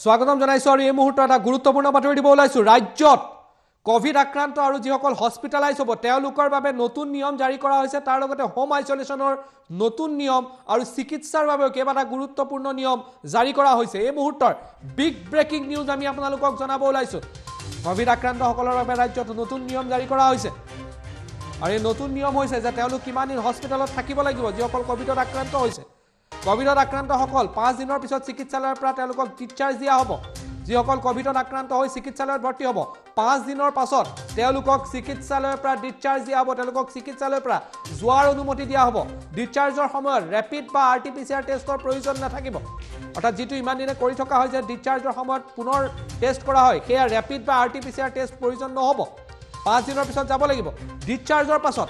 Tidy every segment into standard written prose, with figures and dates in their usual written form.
স্বাগতম জানাইছো আৰু এই মুহূৰ্তত এটা গুৰুত্বপূৰ্ণ বাতৰি দিব ওলাইছো ৰাজ্যত কোভিড আক্ৰান্ত আৰু যিসকল হস্পিটালাইজ হ'ব তেওঁলোকৰ বাবে নতুন নিয়ম জাৰি কৰা হৈছে তাৰ লগতে হোম আইসোলেশনৰ নতুন নিয়ম আৰু চিকিৎসাৰ বাবে কেইবাটা গুৰুত্বপূৰ্ণ নিয়ম জাৰি কৰা হৈছে এই মুহূৰ্তৰ বিগ ব্ৰেকিং নিউজ আমি আপোনালোকক জনাব ওলাইছো কোভিড আক্ৰান্ত সকলৰ বাবে ৰাজ্যত নতুন নিয়ম জাৰি কৰা হৈছে আৰু এই নতুন নিয়ম হৈছে যে তেওঁলোক কিমান দিন হস্পিটালত থাকিব লাগিব যিসকল কোভিডত আক্ৰান্ত হৈছে কোভিডত আক্ৰান্ত সকল 5 দিনৰ পিছত চিকিৎসালয়ৰ পৰা তেওঁলোকক ডিসচাৰ্জ দিয়া হ'ব যিসকল কোভিডত আক্ৰান্ত হৈ চিকিৎসালয়ত ভৰ্তি হ'ব 5 দিনৰ পাছত তেওঁলোকক চিকিৎসালয়ৰ পৰা ডিসচাৰ্জ দিয়া হ'ব তেওঁলোকক চিকিৎসালয়ৰ পৰা যোৱাৰ অনুমতি দিয়া হ'ব ডিসচাৰ্জৰ সময়ত ৰেপিড বা আৰটিপিসিআৰ টেষ্টৰ প্ৰয়োজন নাথাকিব অৰ্থাৎ যেটো ইমান দিনে কৰি থকা হয় যে ডিসচাৰ্জৰ সময়ত পুনৰ টেষ্ট কৰা হয় সেয়া ৰেপিড বা আৰটিপিসিআৰ টেষ্ট প্ৰয়োজন নহব 5 দিনৰ পিছত যাব লাগিব ডিসচাৰ্জৰ পাছত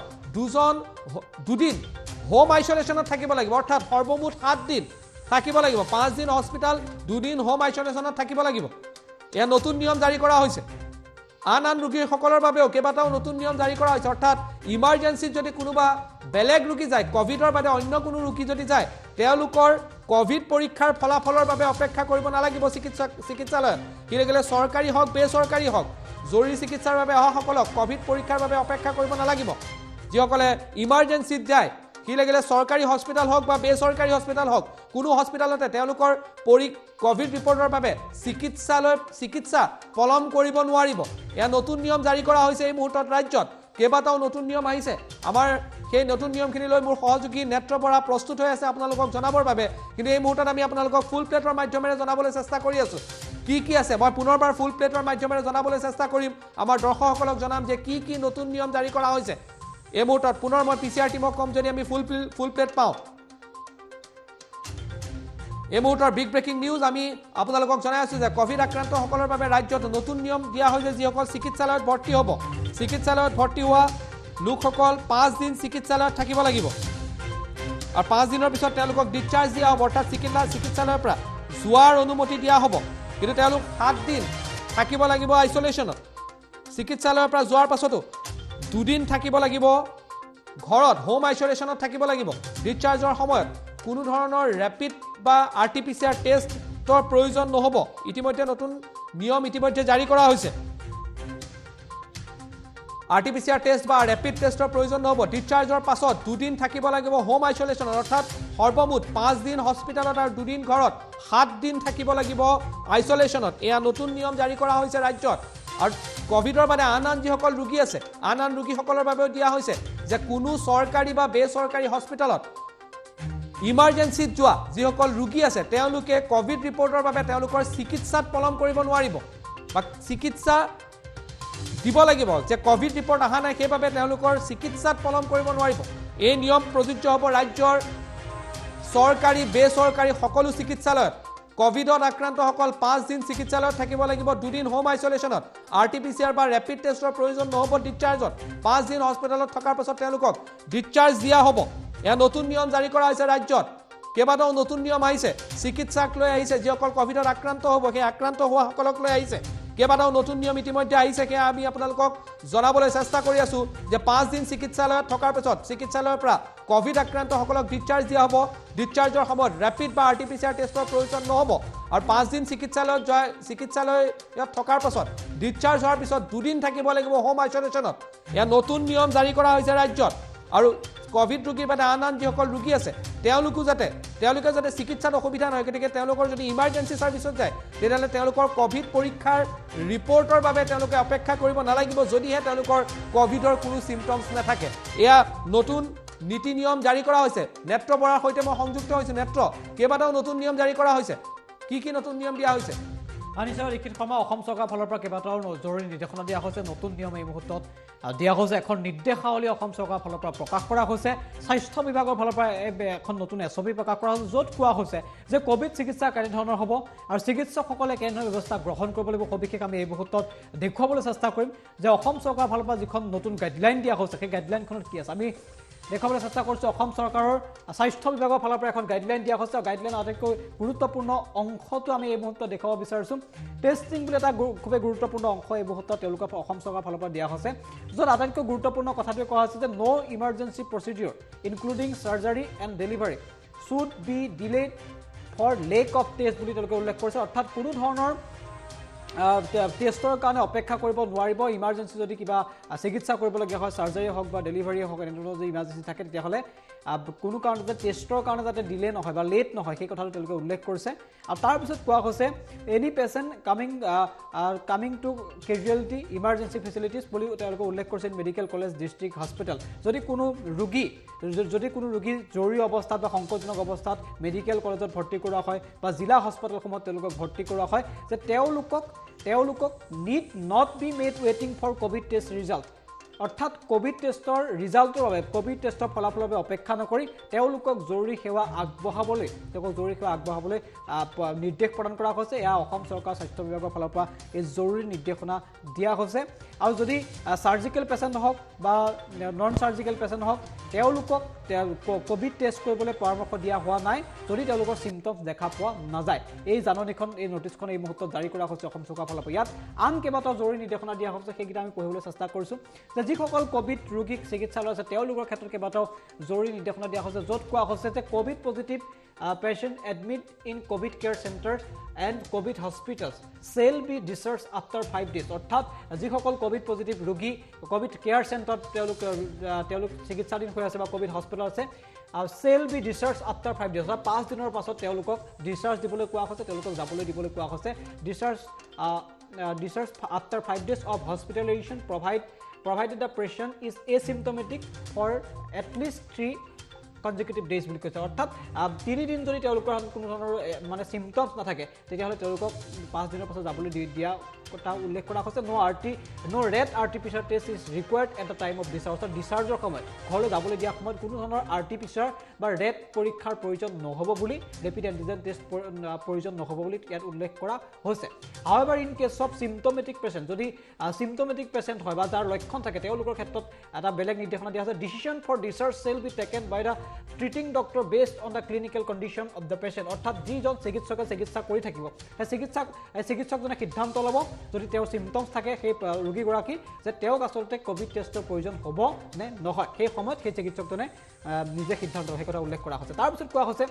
দুদিন হোম আইসোলেশনত থাকিব লাগিব অৰ্থাৎ সৰ্বমুঠ 7 দিন থাকিব লাগিব 5 দিন হস্পিটাল 2 দিন হোম আইসোলেশনত থাকিব লাগিব এয়া নতুন নিয়ম জাৰি কৰা হৈছে আন ৰোগীৰ সকলৰ বাবেও কেইবাটাও নতুন নিয়ম জাৰি কৰা হৈছে অৰ্থাৎ ইমাৰ্জেন্সিত যদি কোনোবা বেলেগ ৰোগী যায় কোভিডৰ বাদে অন্য কোনো ৰোগী যদি যায় তেওঁলোকৰ কোভিড পৰীক্ষাৰ ফলাফলৰ বাবে অপেক্ষা কৰিব নালাগিব চিকিৎসালয়ত কিলেগলে চৰকাৰী হওক বেচৰকাৰী হওক জৰুৰী চিকিৎসাৰ বাবে অহা সকলক কোভিড পৰীক্ষাৰ বাবে অপেক্ষা কৰিব নালাগিব যিসকলে ইমাৰ্জেন্সিত যায় কি লাগিলে সৰকাৰি হস্পিটাল হওক বা বেসৰকাৰি হস্পিটাল হওক কোনো হস্পিটালতে তেওঁলোকৰ কোভিড ৰিপৰ্টৰ বাবে চিকিৎসা পলম কৰিব নোৱাৰিব এয়া নতুন নিয়ম জাৰি কৰা হৈছে এই মুহূৰ্তত ৰাজ্যত কেইবাটাও নতুন নিয়ম আহিছে আমাৰ সেই নতুন নিয়মখিনি লৈ মোৰ সহযোগী নেত্ৰ বৰা প্ৰস্তুত হৈ আছে আপোনালোকক জনাবৰ বাবে কিন্তু এই মুহূৰ্তত আমি আপোনালোকক ফুল প্লেটৰ মাধ্যমেৰে জনাবলৈ চেষ্টা কৰি আছো কি আছে মই পুনৰবাৰ ফুল প্লেটৰ মাধ্যমেৰে জনাবলৈ চেষ্টা কৰিম আমাৰ দৰ্শকসকলক জনাম যে কি নতুন নিয়ম জাৰি কৰা হৈছে এই মুহূৰ্তত পুনৰ মই পিচিআৰ টিমক কম যদি আমি ফুল প্লেট পাওঁ এই মুহূৰ্তৰ বিগ ব্ৰেকিং নিউজ আমি আপোনালোকক জনাই আছো যে কোভিড আক্ৰান্ত সকলৰ বাবে ৰাজ্যত নতুন নিয়ম দিয়া হৈছে যিসকল চিকিৎসালয়ত ভৰ্তি হ'ব চিকিৎসালয়ত ভৰ্তি হোৱা লোকসকল 5 দিন চিকিৎসালয়ত থাকিব লাগিব আৰু 5 দিনৰ পিছত তেওঁলোকক ডিসচাৰ্জ দিয়া হ'ব অৰ্থাৎ চিকিৎসালয়ৰ পৰা যোৱাৰ অনুমতি দিয়া হ'ব কিন্তু তেওঁলোক 7 দিন থাকিব লাগিব আইসোলেশনত চিকিৎসালয়ৰ পৰা যোৱাৰ পাছতো দুদিন থাকিব লাগিব ঘৰত হোম আইসোলেশনত থাকিব লাগিব ডিসচাৰ্জৰ সময়ত কোনো ধৰণৰ ৰেপিড বা আৰটিপিসিআৰ টেষ্টৰ প্ৰয়োজন নহব ইতিমধ্যে নতুন নিয়ম ইতিমধ্যে জাৰি কৰা হৈছে আৰটিপিসিআৰ টেষ্ট বা ৰেপিড টেষ্টৰ প্ৰয়োজন নহব ডিসচাৰ্জৰ পাছত দুদিন থাকিব লাগিব হোম আইসোলেশনত অৰ্থাৎ সৰ্বমুঠ 5 দিন হস্পিটালত আৰু 2 দিন ঘৰত 7 দিন থাকিব লাগিব আইসোলেশনত এয়া নতুন নিয়ম জাৰি কৰা হৈছে ৰাজ্যত আৰু কোভিডৰ বাদে আন যিসকল ৰোগী আছে আন ৰোগীসকলৰ বাবেও দিয়া হৈছে যে কোনো চৰকাৰী বা বেচৰকাৰী হস্পিটালত ইমাৰ্জেন্সিত যোৱা যিসকল ৰোগী আছে তেওঁলোকে কোভিড ৰিপৰ্টৰ বাবে তেওঁলোকৰ চিকিৎসাত পলম কৰিব নোৱাৰিব বা চিকিৎসা দিব লাগিব যে কোভিড ৰিপৰ্ট আহা নাই সেইবাবে তেওঁলোকৰ চিকিৎসাত পলম কৰিব নোৱাৰিব এই নিয়ম প্ৰযোজ্য হ'ব ৰাজ্যৰ চৰকাৰী বেচৰকাৰী সকলো চিকিৎসালয়ত কোভিডত আক্ৰান্ত সকল 5 দিন চিকিৎসালয়ত থাকিব লাগিব 2 দিন হোম আইসোলেশনত আৰটিপিসিআৰ বা ৰেপিড টেষ্টৰ প্ৰয়োজন নহব ডিসচাৰ্জত 5 দিন হস্পিটালত থকাৰ পাছত তেওঁলোকক ডিসচাৰ্জ দিয়া হ'ব এয়া নতুন নিয়ম জাৰি কৰা হৈছে ৰাজ্যত কেইবাটাও নতুন নিয়ম আহিছে চিকিৎসাক লৈ আহিছে যিসকল কোভিডত আক্ৰান্ত হ'ব সেই আক্ৰান্ত হোৱা সকলক লৈ আহিছে কেইবাটাও নতুন নিয়ম ইতিমধ্যে আহিছে সেয়া আমি আপোনালোকক জনাবলৈ চেষ্টা কৰি আছো যে 5 দিন চিকিৎসালয়ত থকাৰ পাছত চিকিৎসালয়ৰ পৰা কোভিড আক্ৰান্ত সকলক ডিসচাৰ্জ দিয়া হ'ব ডিসচাৰ্জৰ সময়ত ৰেপিড বা আৰটিপিসিআৰ টেষ্টৰ প্ৰয়োজন নহব আৰু 5 দিন চিকিৎসালয়ত থকাৰ পাছত ডিসচাৰ্জ হোৱাৰ পিছত 2 দিন থাকিব লাগিব হোম আইসোলেশনত এয়া নতুন নিয়ম জাৰি কৰা হৈছে ৰাজ্যত আৰু কোভিড ৰোগীৰ বাদে আন যিসকল ৰোগী আছে তেওঁলোকে যাতে চিকিৎসাত অসুবিধা নহয় গতিকে তেওঁলোকৰ যদি ইমাৰ্জেন্সি সাৰ্ভিছত যায় তেতিয়াহ'লে তেওঁলোকৰ কোভিড পৰীক্ষাৰ ৰিপৰ্টৰ বাবে তেওঁলোকে অপেক্ষা কৰিব নালাগিব যদিহে তেওঁলোকৰ কোভিডৰ কোনো সিম্পটমছ নাথাকে এয়া নতুন নীতি নিয়ম জাৰি কৰা হৈছে নেত্ৰ বৰাৰ সৈতে মই সংযুক্ত হৈছো নেত্ৰ কেইবাটাও নতুন নিয়ম জাৰি কৰা হৈছে কি নতুন নিয়ম দিয়া হৈছে আনিছা লিখিত সময় অসম চৰকাৰৰ ফালৰ পৰা কেইবাটাও জৰুৰী নিৰ্দেশনা দিয়া হৈছে নতুন নিয়ম এই মুহূৰ্তত দিয়া হৈছে এখন নিৰ্দেশাৱলী অসম চৰকাৰৰ ফালৰ পৰা প্ৰকাশ কৰা হৈছে স্বাস্থ্য বিভাগৰ ফালৰ পৰা এখন নতুন এছঅপি প্ৰকাশ কৰা হৈছে য'ত কোৱা হৈছে যে কোভিড চিকিৎসা কেনেধৰণৰ হ'ব আৰু চিকিৎসকসকলে কেনেধৰণৰ ব্যৱস্থা গ্ৰহণ কৰিব লাগিব সবিশেষ আমি এই মুহূৰ্তত দেখুৱাবলৈ চেষ্টা কৰিম যে অসম চৰকাৰৰ ফালৰ পৰা যিখন নতুন গাইডলাইন দিয়া হৈছে সেই গাইডলাইনখনত কি আছে আমি দেখাবলৈ চেষ্টা কৰিছোঁ অসম চৰকাৰৰ স্বাস্থ্য বিভাগৰ ফালৰ পৰা এখন গাইডলাইন দিয়া হৈছে গাইডলাইন আটাইতকৈ গুৰুত্বপূৰ্ণ অংশটো আমি এই মুহূৰ্তত দেখাব বিচাৰিছোঁ টেষ্টিং বুলি এটা খুবেই গুৰুত্বপূৰ্ণ অংশ এই মুহূৰ্তত তেওঁলোকৰ অসম চৰকাৰৰ ফালৰ পৰা দিয়া হৈছে য'ত আটাইতকৈ গুৰুত্বপূৰ্ণ কথাটোৱে কোৱা হৈছে যে no emergency procedure including surgery and delivery should be delayed for lack of test বুলি তেওঁলোকে উল্লেখ কৰিছে অৰ্থাৎ কোনো ধৰণৰ টেষ্টৰ কাৰণে অপেক্ষা কৰিব নোৱাৰিব ইমাৰ্জেঞ্চি যদি কিবা চিকিৎসা কৰিবলগীয়া হয় চাৰ্জাৰী হওক বা ডেলিভাৰী হওক এনেধৰণৰ যদি ইমাৰ্জেঞ্চি থাকে তেতিয়াহ'লে কোনো কাৰণতে টেষ্টৰ কাৰণে যাতে ডিলে নহয় বা লেট নহয় সেই কথাটো তেওঁলোকে উল্লেখ কৰিছে আৰু তাৰপিছত কোৱা হৈছে any patient coming to casualty emergency facilities বুলি তেওঁলোকে উল্লেখ কৰিছে মেডিকেল কলেজ ডিষ্ট্ৰিক্ট হস্পিটেল যদি কোনো ৰোগী জৰুৰী অৱস্থাত বা সংকটজনক অৱস্থাত মেডিকেল কলেজত ভৰ্তি কৰোৱা হয় বা জিলা হস্পিটেলসমূহত তেওঁলোকক ভৰ্তি কৰোৱা হয় যে তেওঁলোকক need not be made waiting for COVID test result অৰ্থাৎ কোভিড টেষ্টৰ ৰিজাল্টৰ বাবে কোভিড টেষ্টৰ ফলাফলৰ বাবে অপেক্ষা নকৰি তেওঁলোকক জৰুৰী সেৱা আগবঢ়াবলৈ নিৰ্দেশ প্ৰদান কৰা হৈছে এয়া অসম চৰকাৰ স্বাস্থ্য বিভাগৰ ফালৰ পৰা এই জৰুৰী নিৰ্দেশনা দিয়া হৈছে আৰু যদি সাৰ্জিকেল পেচেণ্ট হওক বা নন সাৰ্জিকেল পেচেণ্ট হওক তেওঁলোকক কোভিড টেষ্ট কৰিবলৈ পৰামৰ্শ দিয়া হোৱা নাই যদি তেওঁলোকৰ সিম্পটমছ দেখা পোৱা নাযায় এই জাননীখন এই নটিছখন এই মুহূৰ্তত জাৰি কৰা হৈছে অসম চৰকাৰৰ ফালৰ পৰা ইয়াত আন কেইবাটাও জৰুৰী নিৰ্দেশনা দিয়া হৈছে সেইকেইটা আমি পঢ়িবলৈ চেষ্টা কৰিছোঁ যে যিসকল কোভিড ৰোগীক চিকিৎসালয় আছে তেওঁলোকৰ ক্ষেত্ৰত কেইবাটাও জৰুৰী নিৰ্দেশনা দিয়া হৈছে য'ত কোৱা হৈছে যে Covid positive patient admit in COVID care centers and COVID hospitals shall be discharged after 5 days অৰ্থাৎ যিসকল কোভিড পজিটিভ ৰোগী কোভিড কেয়াৰ চেণ্টাৰত তেওঁলোক চিকিৎসাধীন হৈ আছে বা কোভিড হস্পিটেল আছে shall be discharged after 5 days 5 দিনৰ পাছত তেওঁলোকক ডিসচাৰ্জ দিবলৈ কোৱা হৈছে তেওঁলোকক যাবলৈ দিবলৈ কোৱা হৈছে ডিসচাৰ্জ after 5 days of hospitalization provided the patient is asymptomatic for at least 3 consecutive days বুলি কৈছে অৰ্থাৎ 3 দিন যদি তেওঁলোকৰ কোনো ধৰণৰ মানে সিম্পটমছ নাথাকে তেতিয়াহ'লে তেওঁলোকক 5 দিনৰ পাছত যাবলৈ দিয়া কথা উল্লেখ কৰা হৈছে no red RTPCR test is required at the time of discharge অৰ্থাৎ ডিসচাৰ্জৰ সময়ত ঘৰলৈ যাবলৈ দিয়া সময়ত কোনো ধৰণৰ আৰটিপিচিআৰ বা ৰেড পৰীক্ষাৰ প্ৰয়োজন নহ'ব বুলি ৰেপিড এণ্টিজেন টেষ্ট প্ৰয়োজন নহ'ব বুলি ইয়াত উল্লেখ কৰা হৈছে হাউএভাৰ in cash of symptomatic patient যদি সিম্পটমেটিক পেচেণ্ট হয় বা যাৰ লক্ষণ থাকে তেওঁলোকৰ ক্ষেত্ৰত এটা বেলেগ নিৰ্দেশনা দিয়া হৈছে decision for discharge shall be taken by the treating doctor based on the clinical condition of the patient অৰ্থাৎ যিজন চিকিৎসকে চিকিৎসা কৰি থাকিব সেই চিকিৎসকজনে সিদ্ধান্ত ল'ব যদি তেওঁৰ সিম্পটমছ থাকে সেই ৰোগীগৰাকী যে তেওঁক আচলতে কোভিড টেষ্টৰ প্ৰয়োজন হ'ব নে নহয় সেই সময়ত সেই চিকিৎসকজনে নিজে সিদ্ধান্ত সেই কথা উল্লেখ কৰা হৈছে তাৰপিছত কোৱা হৈছে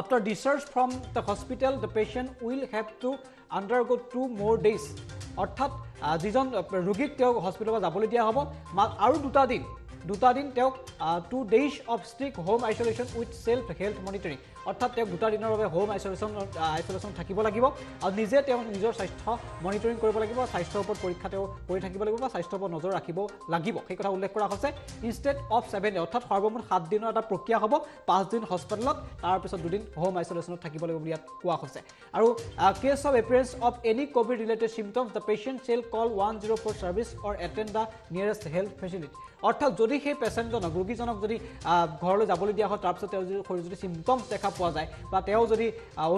after discharge from the hospital the patient will have to undergo 2 more days অৰ্থাৎ যিজন ৰোগীক তেওঁ হস্পিটেলত যাবলৈ দিয়া হ'ব আৰু দুটা দিন তেওঁক 2 days of strict home isolation with self health monitoring অৰ্থাৎ তেওঁক 2 দিনৰ বাবে হোম আইসোলেশন থাকিব লাগিব আৰু নিজে তেওঁ নিজৰ স্বাস্থ্য মনিটৰিং কৰিব লাগিব স্বাস্থ্যৰ ওপৰত পৰীক্ষা তেওঁ কৰি থাকিব লাগিব বা স্বাস্থ্যৰ ওপৰত নজৰ ৰাখিব লাগিব সেই কথা উল্লেখ কৰা হৈছে ইনষ্টেড অফ 7 ডে অৰ্থাৎ সৰ্বমুঠ 7 দিনৰ এটা প্ৰক্ৰিয়া হ'ব 5 দিন হস্পিটেলত তাৰপিছত 2 দিন হোম আইসোলেশনত থাকিব লাগিব বুলি ইয়াত কোৱা হৈছে আৰু case of appearance of any COVID related symptoms the patient shall call 104 service or attend the nearest health facility অৰ্থাৎ যদি সেই পেচেণ্টজনক ৰোগীজনক যদি ঘৰলৈ যাবলৈ দিয়া হয় তাৰপিছত তেওঁ যদি সিম্পটমছ দেখা পোৱা যায় বা তেওঁ যদি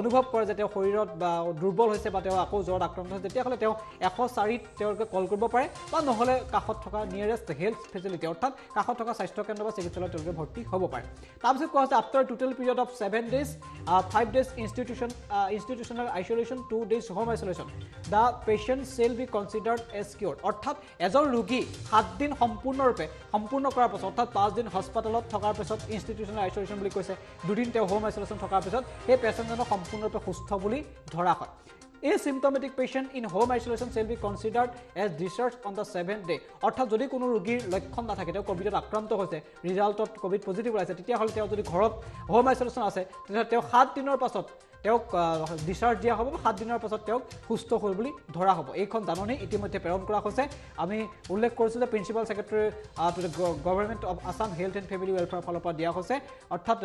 অনুভৱ কৰে যে তেওঁ শৰীৰত বা দুৰ্বল হৈছে বা তেওঁ আকৌ জ্বৰত আক্ৰান্ত হৈছে তেতিয়াহ'লে তেওঁ 104ত তেওঁলোকে কল কৰিব পাৰে বা নহ'লে কাষত থকা নিয়াৰেষ্ট হেল্থ ফেচিলিটি অৰ্থাৎ কাষত থকা স্বাস্থ্য কেন্দ্ৰ বা চিকিৎসালয়ত তেওঁলোকে ভৰ্তি হ'ব পাৰে তাৰপিছত কোৱা হৈছে after total period of 7 days 5 days institutional isolation 2 days home isolation the patient shall be considered as cured অৰ্থাৎ এজন ৰোগী 7 দিন সম্পূৰ্ণ কৰাৰ পাছত অৰ্থাৎ 5 দিন হস্পিটেলত থকাৰ পাছত ইনষ্টিটিউচনেল আইসোলেশন বুলি কৈছে 2 দিন তেওঁ হোম আইসোলেশন থকাৰ পাছত সেই পেচেণ্টজনক সম্পূৰ্ণৰূপে সুস্থ বুলি ধৰা হয় asymptomatic patient in home isolation shall be considered as discharged on the 7th day অৰ্থাৎ যদি কোনো ৰোগীৰ লক্ষণ নাথাকে তেওঁ কোভিডত আক্ৰান্ত হৈছে ৰিজাল্টত কোভিড পজিটিভ ওলাইছে তেতিয়াহ'লে তেওঁ যদি ঘৰত হোম আইসোলেশন আছে তেতিয়াহ'লে তেওঁ 7 দিনৰ পাছত তেওঁক ডিসচাৰ্জ দিয়া হ'ব 7 দিনৰ পাছত তেওঁক সুস্থ হ'ল বুলি ধৰা হ'ব এইখন জাননী ইতিমধ্যে প্ৰেৰণ কৰা হৈছে আমি উল্লেখ কৰিছোঁ যে principal secretary to the government of Assam health and family welfare ফালৰ পৰা দিয়া হৈছে অৰ্থাৎ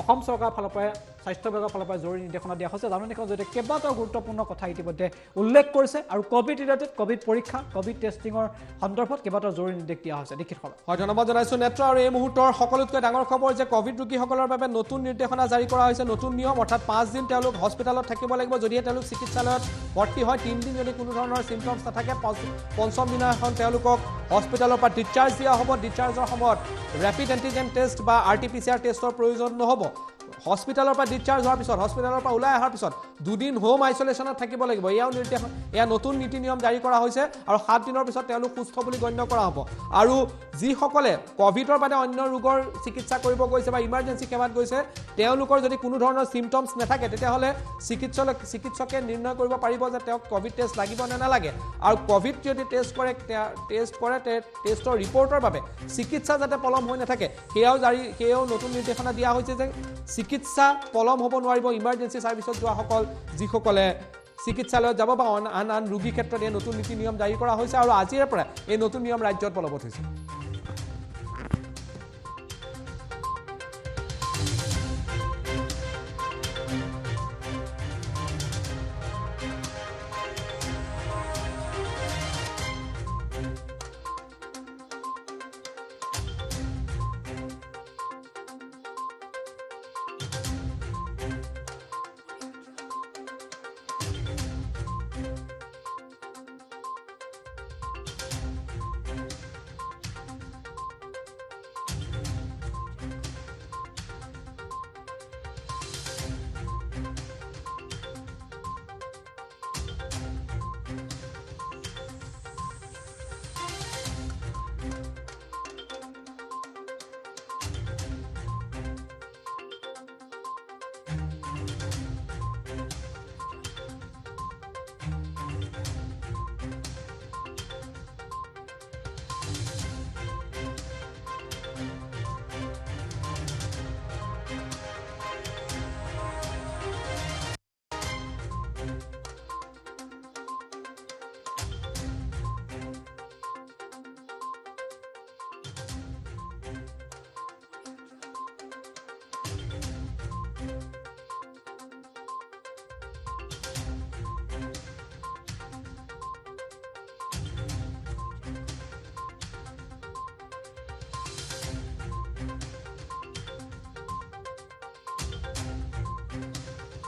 অসম চৰকাৰৰ ফালৰ পৰা স্বাস্থ্য বিভাগৰ ফালৰ পৰা জৰুৰী নিৰ্দেশনা দিয়া হৈছে জাননীখন যদি কেইবাটাও গুৰুত্বপূৰ্ণ কথা ইতিমধ্যে উল্লেখ কৰিছে আৰু কোভিড ৰিলেটেড কোভিড পৰীক্ষা কোভিড টেষ্টিঙৰ সন্দৰ্ভত কেইবাটাও জৰুৰী নিৰ্দেশ দিয়া হৈছে দীক্ষিত খবৰ হয় ধন্যবাদ জনাইছোঁ নেত্ৰ আৰু এই মুহূৰ্তৰ সকলোতকৈ ডাঙৰ খবৰ যে কোভিড ৰোগীসকলৰ বাবে নতুন নিৰ্দেশনা জাৰি কৰা হৈছে নতুন নিয়ম অৰ্থাৎ 5 দিন তেওঁলোক হস্পিটেলত থাকিব লাগিব যদিহে তেওঁলোক চিকিৎসালয়ত ভৰ্তি হয় 3 দিন যদি কোনো ধৰণৰ সিম্পটমছ নাথাকে পঞ্চম দিনাখন তেওঁলোকক হস্পিটেলৰ পৰা ডিসচাৰ্জ দিয়া হ'ব ডিসচাৰ্জৰ সময়ত ৰেপিড এণ্টিজেন টেষ্ট বা আৰটিপিচিআৰ টেষ্টৰ প্ৰয়োজন নহ'ব হস্পিটেলৰ পৰা ডিসচাৰ্জ হোৱাৰ পিছত হস্পিটেলৰ পৰা ওলাই অহাৰ পিছত 2 দিন হোম আইসোলেশনত থাকিব লাগিব এয়াও নিৰ্দেশ এয়া নতুন নীতি নিয়ম জাৰি কৰা হৈছে আৰু 7 দিনৰ পিছত তেওঁলোক সুস্থ বুলি গণ্য কৰা হ'ব আৰু যিসকলে কোভিডৰ বাদে অন্য ৰোগৰ চিকিৎসা কৰিব গৈছে বা ইমাৰ্জেন্সি সেৱাত গৈছে তেওঁলোকৰ যদি কোনো ধৰণৰ সিম্পটমছ নাথাকে তেতিয়াহ'লে চিকিৎসকে নিৰ্ণয় কৰিব পাৰিব যে তেওঁক কোভিড টেষ্ট লাগিব নে নালাগে আৰু কোভিড যদি টেষ্ট কৰে টেষ্টৰ ৰিপৰ্টৰ বাবে চিকিৎসা যাতে পলম হৈ নাথাকে সেয়াও নতুন নিৰ্দেশনা দিয়া হৈছে যে চিকিৎসা পলম হ'ব নোৱাৰিব ইমাৰ্জেন্সি সাৰ্ভিসত যোৱাসকল যিসকলে চিকিৎসালয়ত যাব বা আন ৰোগীৰ ক্ষেত্ৰত এই নতুন নীতি নিয়ম জাৰি কৰা হৈছে আৰু আজিৰে পৰা এই নতুন নিয়ম ৰাজ্যত বলবৎ হৈছে